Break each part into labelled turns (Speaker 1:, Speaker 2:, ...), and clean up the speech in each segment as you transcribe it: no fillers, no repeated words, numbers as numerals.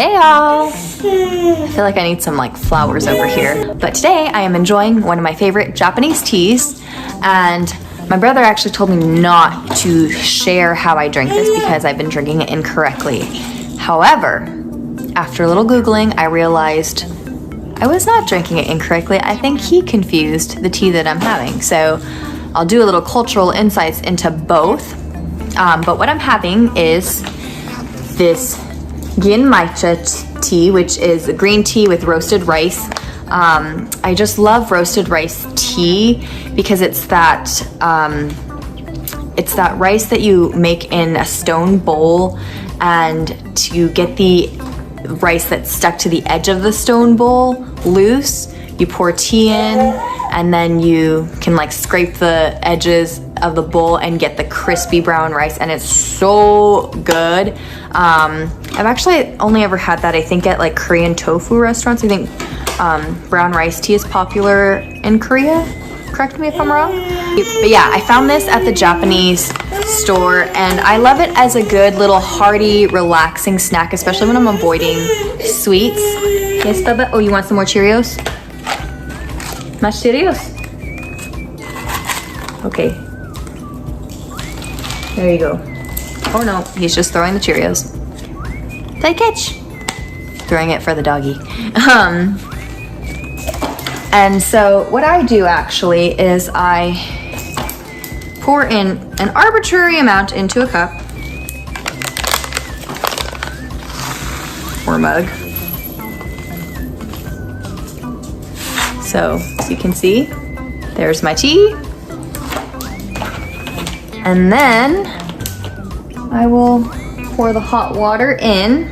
Speaker 1: Hey y'all! I feel like I need some like flowers over here. But today I am enjoying one of my favorite Japanese teas, and my brother actually told me not to share how I drink this because I've been drinking it incorrectly. However, after a little Googling, I realized I was not drinking it incorrectly. I think he confused the tea that I'm having. So I'll do a little cultural insights into both. But what I'm having is this Genmaicha tea, which is a green tea with roasted rice. I just love roasted rice tea because it's that rice that you make in a stone bowl, and to get the rice that's stuck to the edge of the stone bowl loose, you pour tea in, and then you can like scrape the edges of the bowl and get the crispy brown rice, and it's so good. I've actually only ever had that, I think, at like Korean tofu restaurants. I think brown rice tea is popular in Korea. Correct me if I'm wrong. But yeah, I found this at the Japanese store, and I love it as a good little hearty, relaxing snack, especially when I'm avoiding sweets. Yes, Bubba? Oh, you want some more Cheerios? Más Cheerios? Okay. There you go. Oh no, he's just throwing the Cheerios. Play catch. Throwing it for the doggy. And so what I do actually is I pour in an arbitrary amount into a cup or mug. So as you can see, there's my tea. And then I will pour the hot water in.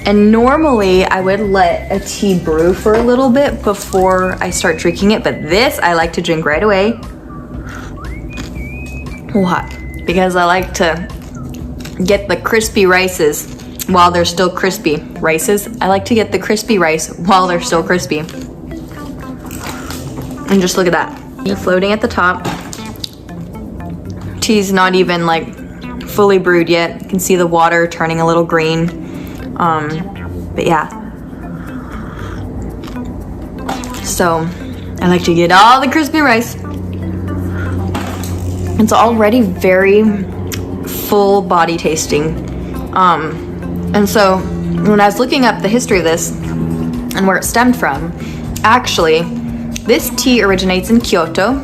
Speaker 1: And normally I would let a tea brew for a little bit before I start drinking it, but this I like to drink right away. Hot, because I like to get the crispy rices while they're still crispy. I like to get the crispy rice while they're still crispy. And just look at that. They're floating at the top. Tea's not even like fully brewed yet. You can see the water turning a little green. But yeah. So I like to get all the crispy rice. It's already very full body tasting. And so when I was looking up the history of this and where it stemmed from, actually, this tea originates in Kyoto.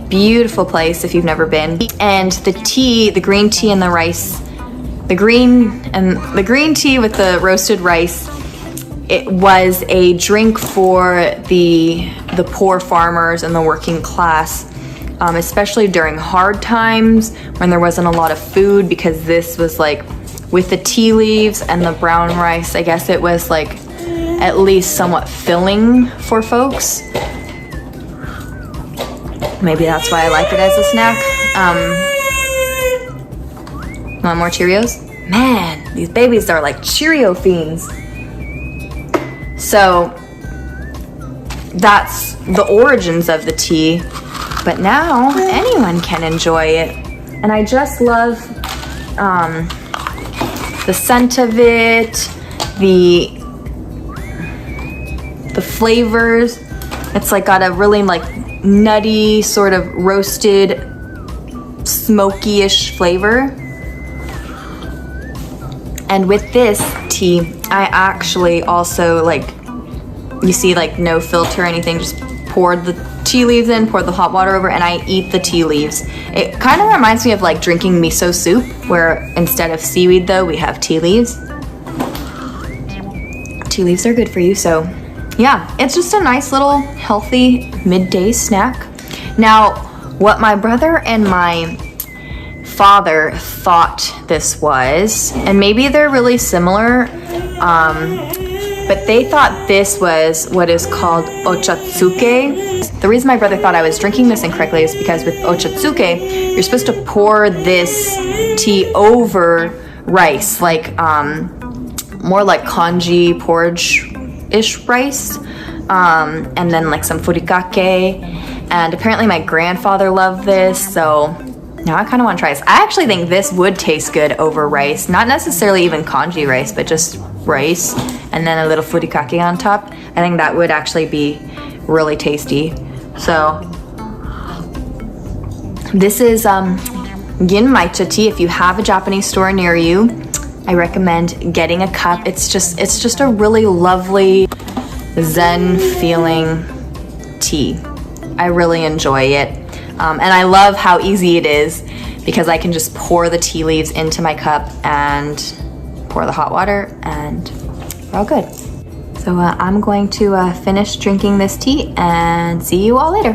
Speaker 1: Beautiful place if you've never been. And the tea, the green tea and the rice, the green tea with the roasted rice, it was a drink for the poor farmers and the working class, especially during hard times when there wasn't a lot of food, because this was like, with the tea leaves and the brown rice, I guess it was like at least somewhat filling for folks. Maybe that's why I like it as a snack. Want more Cheerios? Man, these babies are like Cheerio fiends. So that's the origins of the tea, but now anyone can enjoy it. And I just love the scent of it, the flavors. It's like got a really like nutty, sort of roasted, smoky-ish flavor. And with this tea, I actually also, like, you see, like, no filter or anything, just poured the tea leaves in, poured the hot water over, and I eat the tea leaves. It kind of reminds me of like drinking miso soup, where instead of seaweed though, we have tea leaves. Tea leaves are good for you, so yeah, it's just a nice little healthy midday snack. Now, what my brother and my father thought this was, and maybe they're really similar, but they thought this was what is called ochatsuke. The reason my brother thought I was drinking this incorrectly is because with ochatsuke, you're supposed to pour this tea over rice, like more like congee porridge-ish rice, and then like some furikake. And apparently my grandfather loved this, so Now I kind of want to try this. I actually think this would taste good over rice. Not necessarily even congee rice, but just rice and then a little furikake on top. I think that would actually be really tasty. So this is Genmaicha tea. If you have a Japanese store near you, I recommend getting a cup. It's just a really lovely zen feeling tea. I really enjoy it. And I love how easy it is because I can just pour the tea leaves into my cup and pour the hot water and we're all good. So I'm going to finish drinking this tea and see you all later.